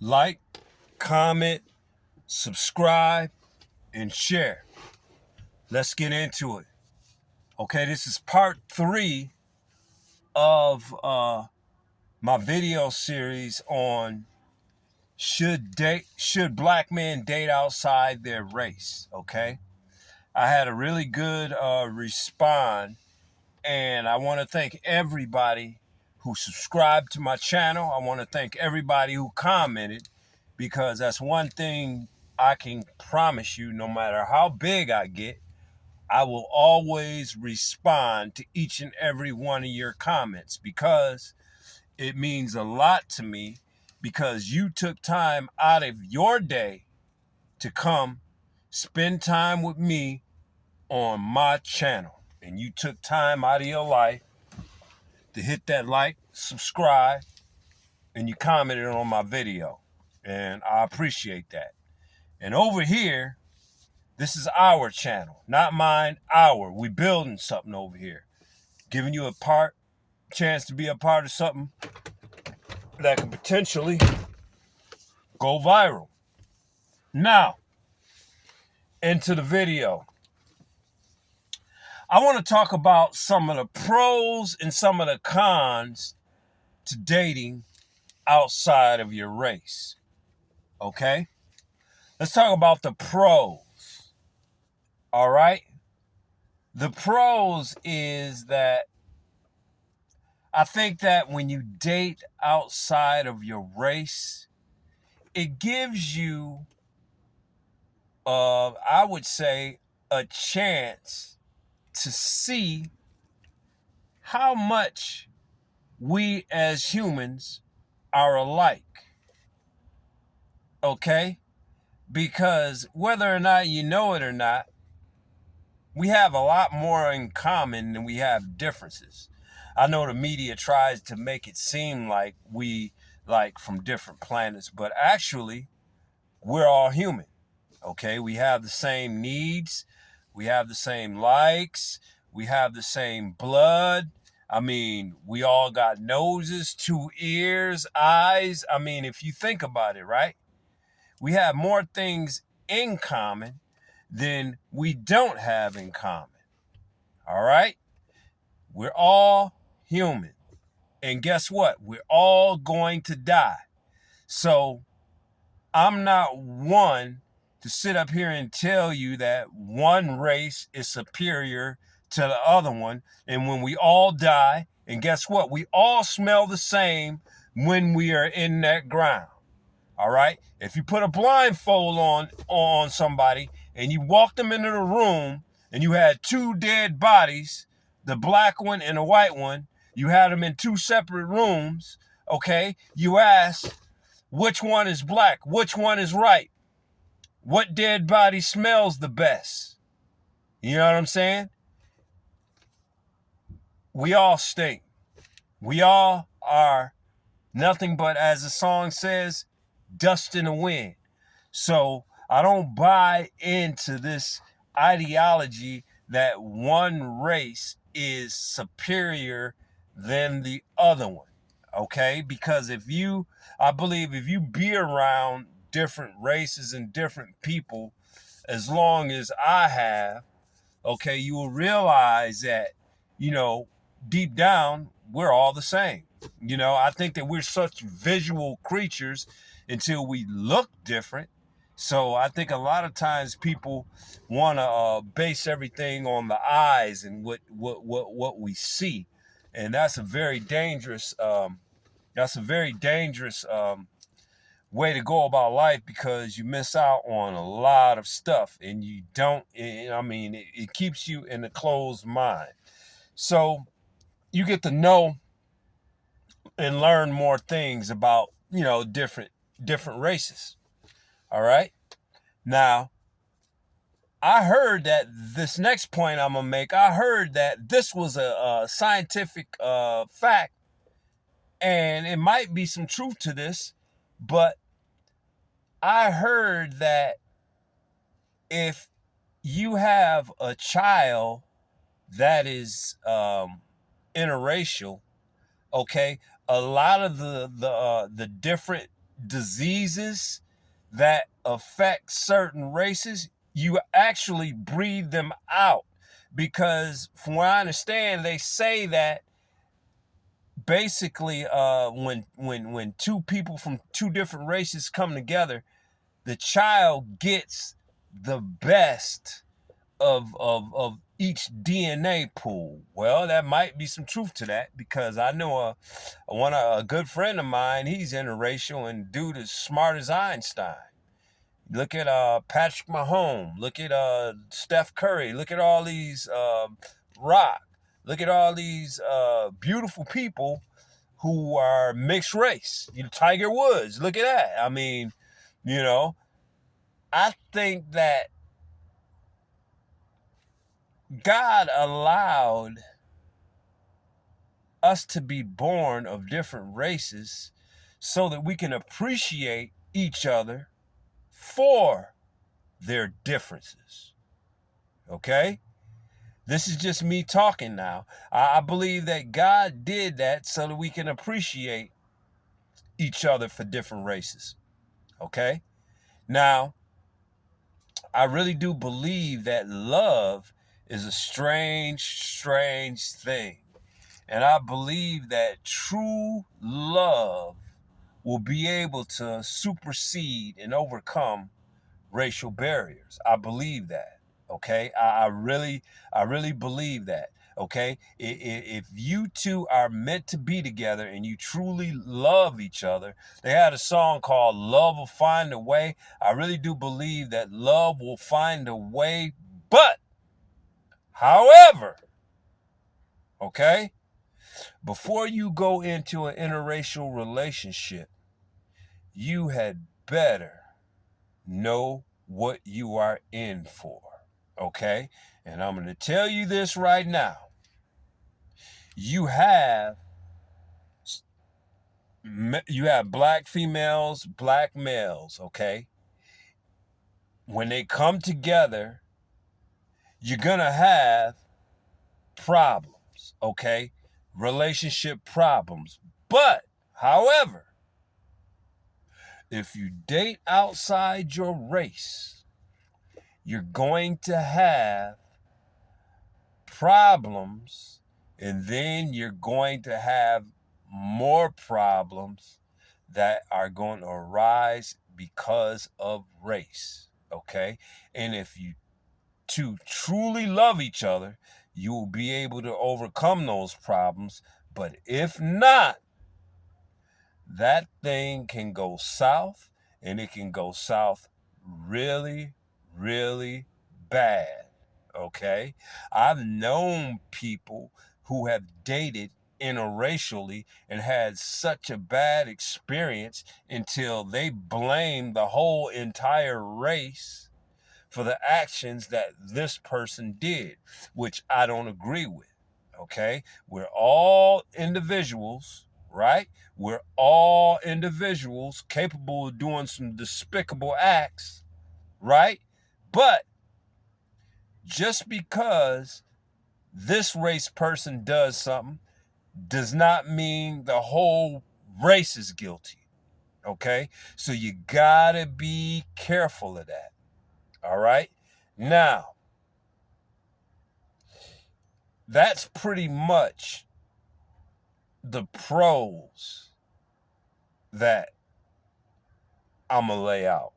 Like, comment, subscribe, and share. Let's get into it. Okay, this is part 3 of my video series on should black men date outside their race. Okay, I had a really good response, and I want to thank everybody who subscribed to my channel. I want to thank everybody who commented, because that's one thing I can promise you: no matter how big I get, I will always respond to each and every one of your comments, because it means a lot to me, because you took time out of your day to come spend time with me on my channel. And you took time out of your life to hit that like, subscribe, and you commented on my video. And I appreciate that. And over here, this is our channel, not mine, our. We building something over here. Giving you a chance to be a part of something that could potentially go viral. Now, into the video. I want to talk about some of the pros and some of the cons to dating outside of your race. Okay? Let's talk about the pros. All right? The pros is that I think that when you date outside of your race, it gives you, I would say, a chance to see how much we as humans are alike. Okay? Because whether or not you know it or not, we have a lot more in common than we have differences. I know the media tries to make it seem like we like from different planets, but actually we're all human. Okay, we have the same needs, we have the same likes, we have the same blood. I mean, we all got noses, 2 ears, eyes. I mean, if you think about it, right? We have more things in common than we don't have in common. All right? We're all human. And guess what? We're all going to die. So I'm not one to sit up here and tell you that one race is superior to the other one. And when we all die, and guess what? We all smell the same when we are in that ground. All right? If you put a blindfold on somebody and you walk them into the room and you had 2 dead bodies, the black one and the white one, you had them in 2 separate rooms, okay? You ask, which one is black? Which one is right? What dead body smells the best? You know what I'm saying? We all stink. We all are nothing but, as the song says, dust in the wind. So I don't buy into this ideology that one race is superior than the other one. Okay? Because I believe if you be around different races and different people, as long as I have, okay, you will realize that, you know, deep down, we're all the same. You know, I think that we're such visual creatures until we look different. So I think a lot of times people want to base everything on the eyes and what we see, and that's a very dangerous way to go about life, because you miss out on a lot of stuff, and you don't. I mean, it keeps you in a closed mind. So you get to know and learn more things about, different races. All right. Now, I heard that this next point I'm gonna make, I heard that this was a scientific fact, and it might be some truth to this, but I heard that if you have a child that is interracial, okay, a lot of the different diseases that affect certain races, you actually breed them out. Because from what I understand, they say that basically when two people from two different races come together, the child gets the best of each DNA pool. Well, that might be some truth to that, because I know a good friend of mine, he's interracial, and dude is smart as Einstein. Look at Patrick Mahomes. Look at Steph Curry. Look at all these Rock. Look at all these beautiful people who are mixed race. Tiger Woods. Look at that. I mean, I think that God allowed us to be born of different races so that we can appreciate each other for their differences. Okay? This is just me talking now. I believe that God did that so that we can appreciate each other for different races. Okay? Now, I really do believe that love is a strange thing. And I believe that true love will be able to supersede and overcome racial barriers. I believe that. Okay, I really believe that. Okay, if you two are meant to be together and you truly love each other, they had a song called "Love Will Find a Way." I really do believe that love will find a way, but however, okay, before you go into an interracial relationship, you had better know what you are in for. Okay? And I'm going to tell you this right now. You have black females, black males, okay? When they come together, you're going to have problems, okay? Relationship problems. But, however, if you date outside your race, you're going to have problems, and then you're going to have more problems that are going to arise because of race. Okay? And if you two truly love each other, you will be able to overcome those problems. But if not, that thing can go south, and it can go south really, really bad. Okay? I've known people who have dated interracially and had such a bad experience until they blamed the whole entire race for the actions that this person did, which I don't agree with. Okay? We're all individuals, right? We're all individuals capable of doing some despicable acts, right? But just because this race person does something does not mean the whole race is guilty. Okay? So you gotta be careful of that. All right? Now, that's pretty much the pros that I'm gonna lay out.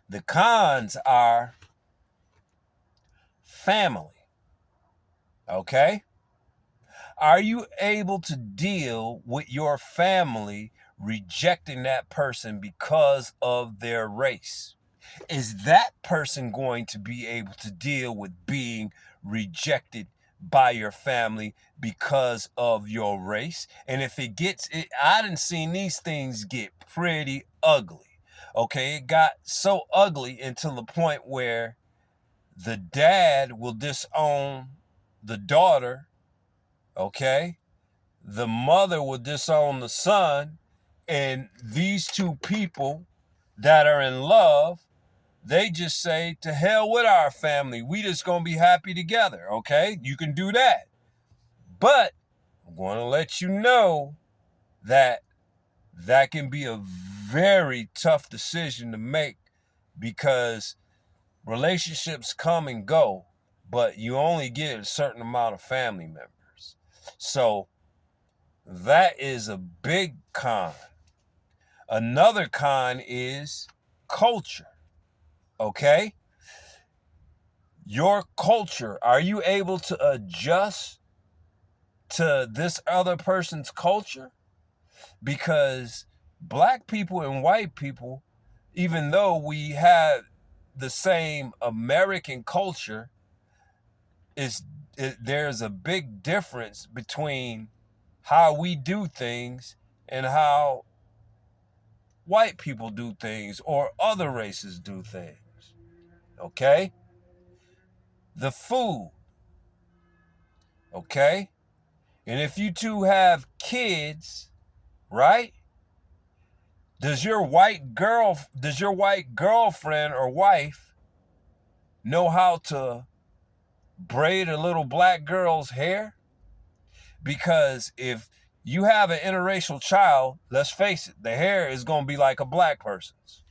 The cons are family. Okay? Are you able to deal with your family rejecting that person because of their race? Is that person going to be able to deal with being rejected by your family because of your race? And if I done seen these things get pretty ugly. Okay, it got so ugly until the point where the dad will disown the daughter, okay? The mother will disown the son, and these two people that are in love, they just say, to hell with our family. We just gonna be happy together, okay? You can do that. But I'm going to let you know that that can be a very tough decision to make because relationships come and go, but you only get a certain amount of family members. So that is a big con. Another con is culture. Okay? Your culture, are you able to adjust to this other person's culture? Because black people and white people, even though we have the same American culture, there's a big difference between how we do things and how white people do things or other races do things. Okay? The food. Okay? And if you two have kids, right? Does your white girlfriend or wife know how to braid a little black girl's hair? Because if you have an interracial child, let's face it, the hair is going to be like a black person's.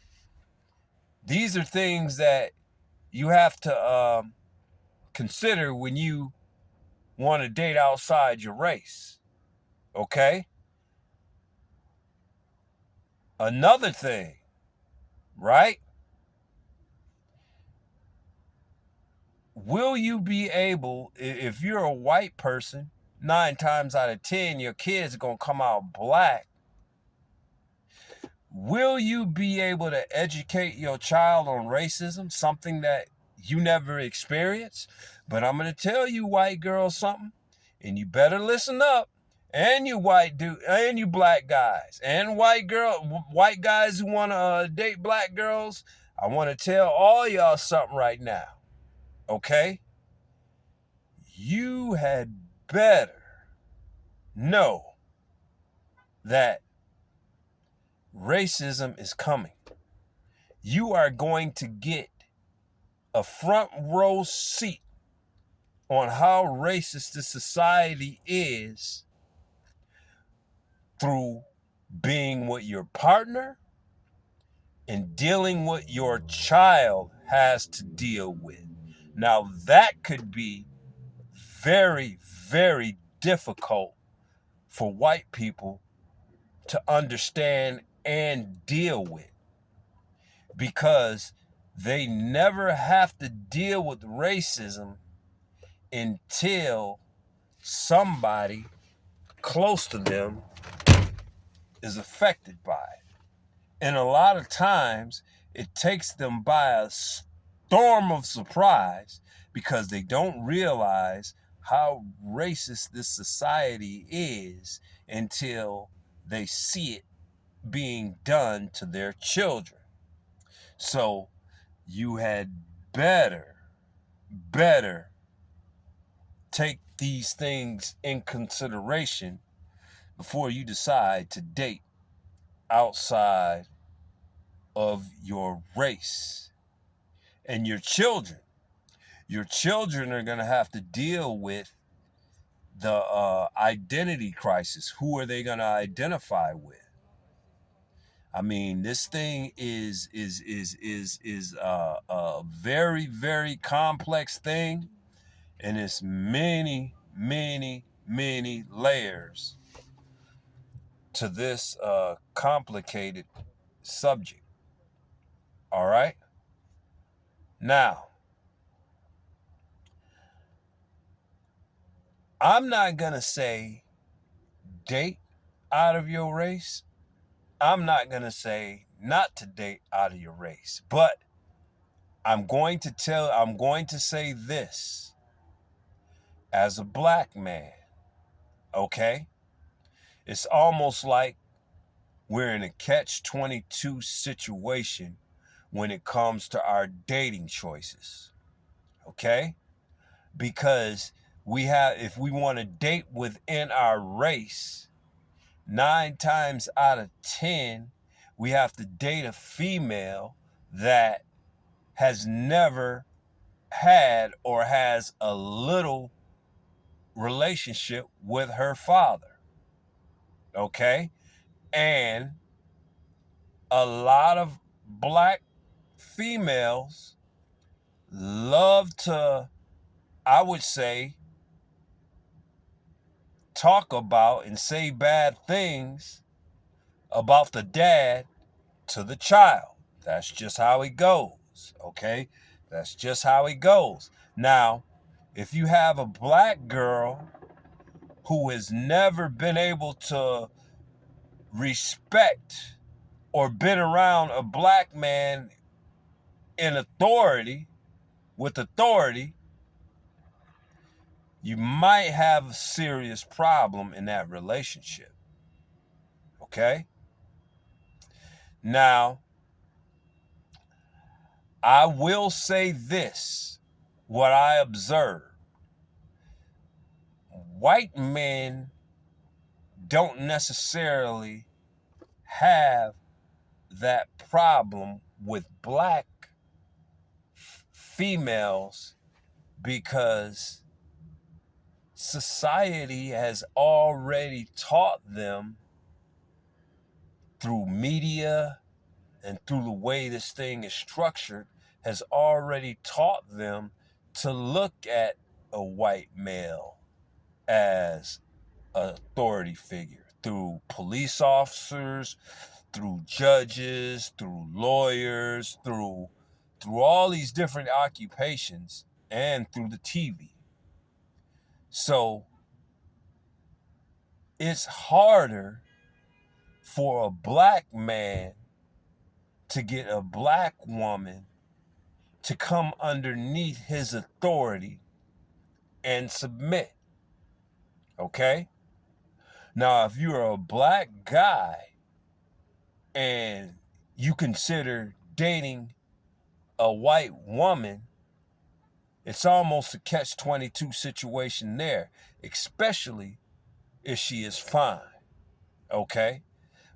These are things that you have to consider when you want to date outside your race. Okay? Another thing, right? Will you be able, if you're a white person, 9 times out of 10, your kids are going to come out black. Will you be able to educate your child on racism, something that you never experienced? But I'm going to tell you, white girls, something, and you better listen up. And you and you black guys, and white guys who want to date black girls, I want to tell all y'all something right now. Okay? You had better know that racism is coming. You are going to get a front row seat on how racist this society is through being with your partner and dealing with your child has to deal with. Now, that could be very, very difficult for white people to understand and deal with because they never have to deal with racism until somebody close to them is affected by it. And a lot of times it takes them by a storm of surprise because they don't realize how racist this society is until they see it being done to their children. So you had better take these things in consideration before you decide to date outside of your race. And your children are going to have to deal with the identity crisis. Who are they going to identify with? I mean, this thing is a very, very complex thing, and it's many, many, many layers to this complicated subject. All right? Now, I'm not going to say date out of your race. I'm not going to say not to date out of your race, but I'm going to say this as a black man, okay? It's almost like we're in a catch-22 situation when it comes to our dating choices, okay? Because if we want to date within our race, 9 times out of 10, we have to date a female that has never had or has a little relationship with her father. Okay? And a lot of black females love to, I would say, talk about and say bad things about the dad to the child. That's just how it goes, okay? That's just how it goes. Now, if you have a black girl who has never been able to respect or been around a black man in authority, with authority, you might have a serious problem in that relationship, okay? Now, I will say this, what I observe. White men don't necessarily have that problem with black females because society has already taught them through media and through the way this thing is structured, has already taught them to look at a white male as an authority figure through police officers, through judges, through lawyers, through all these different occupations, and through the TV. So it's harder for a black man to get a black woman to come underneath his authority and submit. Okay? Now, if you're a black guy and you consider dating a white woman, it's almost a catch-22 situation there, especially if she is fine. Okay?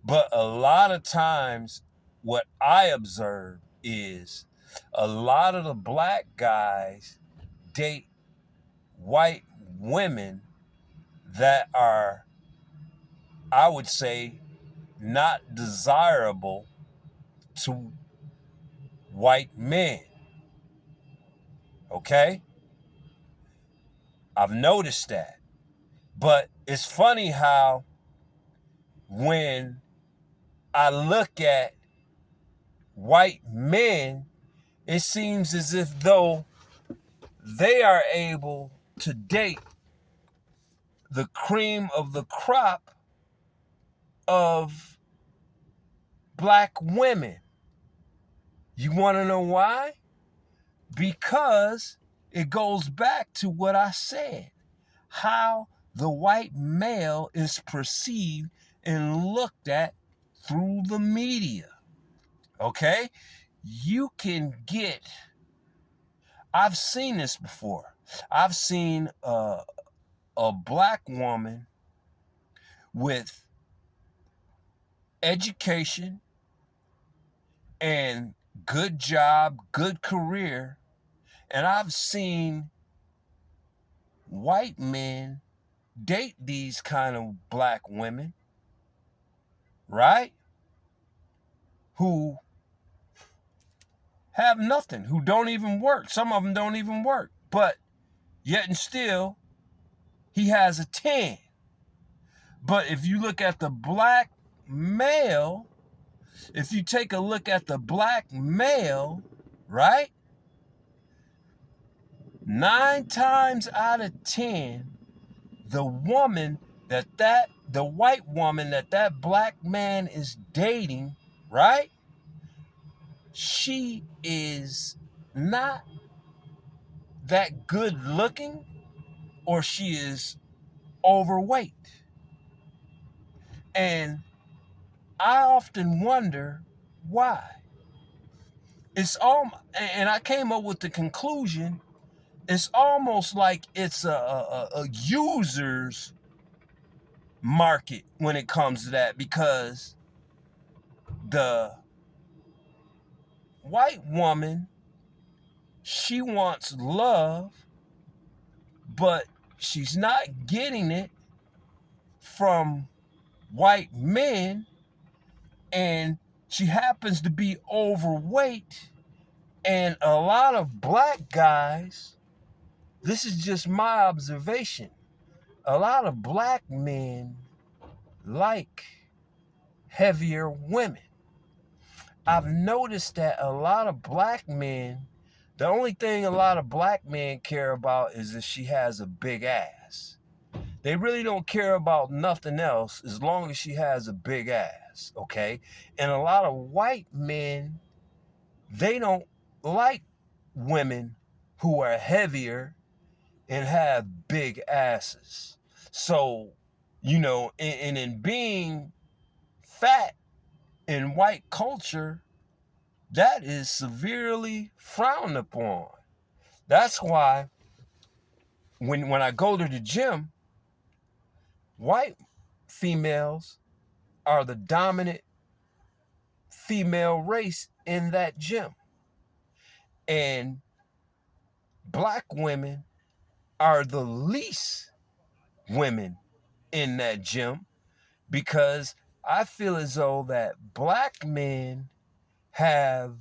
But a lot of times, what I observe is a lot of the black guys date white women that are, I would say, not desirable to white men. Okay? I've noticed that. But it's funny how when I look at white men, it seems as if though they are able to date the cream of the crop of black women. You want to know why? Because it goes back to what I said, how the white male is perceived and looked at through the media. Okay? You can get, I've seen this before. I've seen a black woman with education and good job, good career, and I've seen white men date these kind of black women, right? Who have nothing, who don't even work. Some of them don't even work, but yet and still, he has a 10. But if you look at the black male, if you take a look at the black male, right? 9 times out of 10, the white woman that black man is dating, right? She is not that good looking, or she is overweight. And I often wonder why. And I came up with the conclusion, it's almost like it's a user's market when it comes to that, because the white woman, she wants love, but she's not getting it from white men, and she happens to be overweight, and a lot of black guys, this is just my observation, a lot of black men like heavier women. I've noticed that a lot of black men, the only thing a lot of black men care about is if she has a big ass. They really don't care about nothing else as long as she has a big ass, okay? And a lot of white men, they don't like women who are heavier and have big asses. So, and in being fat in white culture, that is severely frowned upon. That's why when I go to the gym, white females are the dominant female race in that gym. And black women are the least women in that gym, because I feel as though that black men have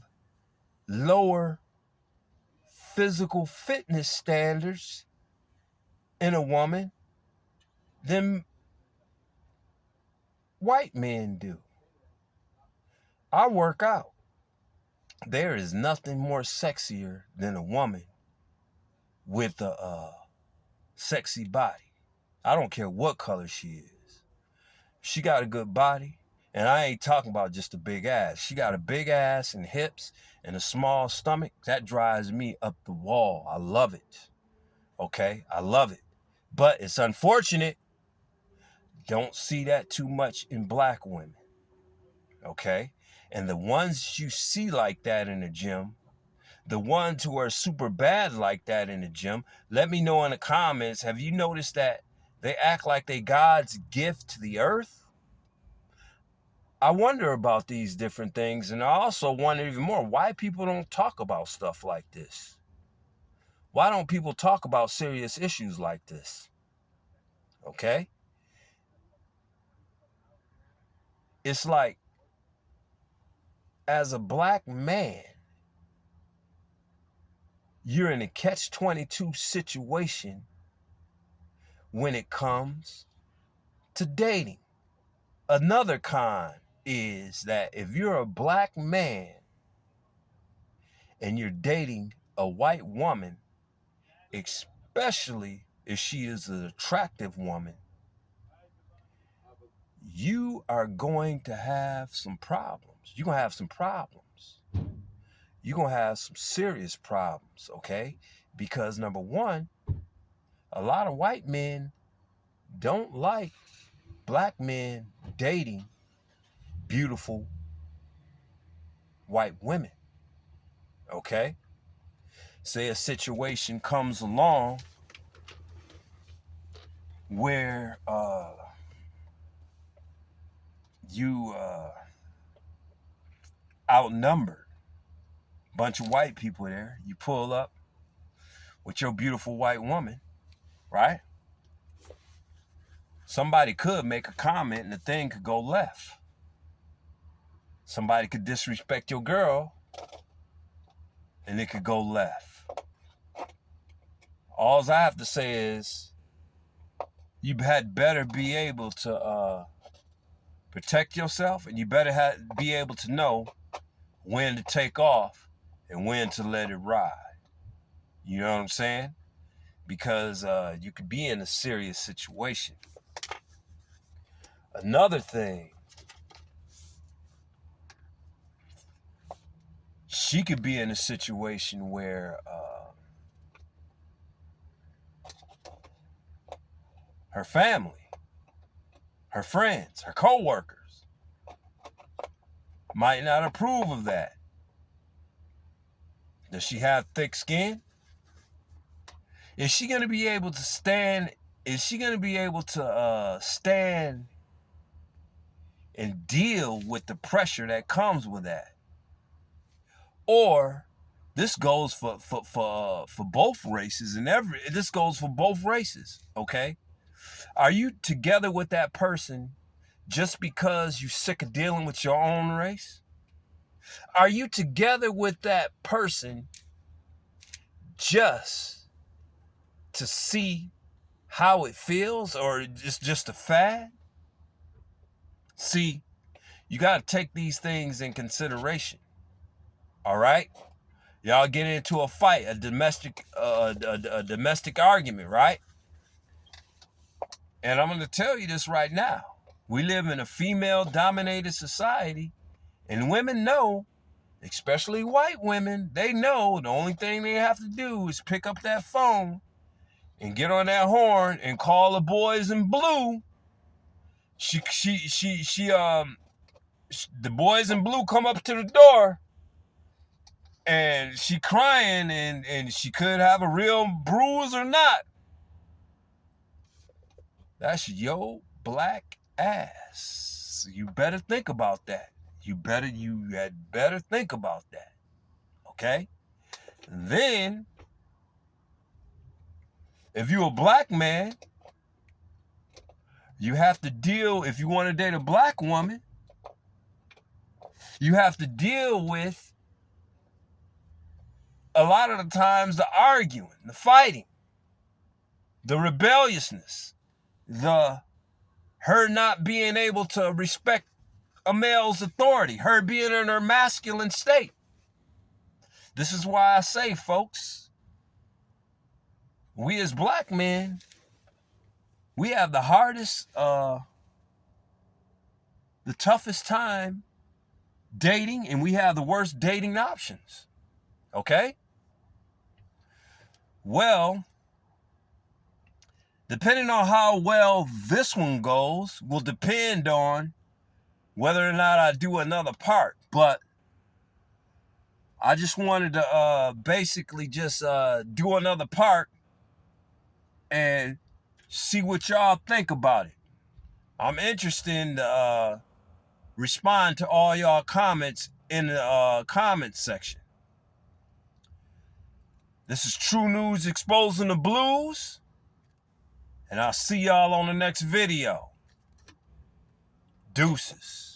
lower physical fitness standards in a woman than white men do. I work out. There is nothing more sexier than a woman with a sexy body. I don't care what color she is. She got a good body, and I ain't talking about just a big ass. She got a big ass and hips and a small stomach. That drives me up the wall. I love it. Okay? I love it. But it's unfortunate. Don't see that too much in black women. Okay? And the ones you see like that in the gym, the ones who are super bad like that in the gym, let me know in the comments, have you noticed that they act like they God's gift to the earth? I wonder about these different things, and I also wonder even more why people don't talk about stuff like this. Why don't people talk about serious issues like this? Okay? It's like, as a black man, you're in a catch-22 situation when it comes to dating. Another con is that if you're a black man and you're dating a white woman, especially if she is an attractive woman, you are going to have some problems. You're going to have some problems. You're going to have some serious problems, okay? Because number one, a lot of white men don't like black men dating beautiful white women, okay? Say a situation comes along where you outnumbered, bunch of white people there, you pull up with your beautiful white woman, right? Somebody could make a comment and the thing could go left. Somebody could disrespect your girl and it could go left. All I have to say is you had better be able to protect yourself, and you better be able to know when to take off and when to let it ride. You know what I'm saying? Because you could be in a serious situation. Another thing, she could be in a situation where her family, her friends, her co-workers might not approve of that. Does she have thick skin? Is she going to be able to stand? Is she going to be able to stand and deal with the pressure that comes with that? Or this goes for both races, and this goes for both races, okay? Are you together with that person just because you're sick of dealing with your own race? Are you together with that person just to see how it feels, or it's just a fad? See, you got to take these things in consideration. All right? Y'all get into a fight, a domestic argument, right? And I'm going to tell you this right now. We live in a female-dominated society, and women know, especially white women, they know the only thing they have to do is pick up that phone and get on that horn and call the boys in blue. The boys in blue come up to the door, and she crying, and she could have a real bruise or not. That's your black ass. You better think about that. You had better think about that. Okay? And then, if you're a black man, you have to deal, if you want to date a black woman, you have to deal with a lot of the times the arguing, the fighting, the rebelliousness, her not being able to respect a male's authority, her being in her masculine state. This is why I say, folks, we as black men, we have the hardest, the toughest time dating, and we have the worst dating options. Okay? Well, depending on how well this one goes will depend on whether or not I do another part. But I just wanted to basically just do another part and see what y'all think about it. I'm interested in respond to all y'all comments in the comments section. This is True News Exposing the Blues, and I'll see y'all on the next video. Deuces.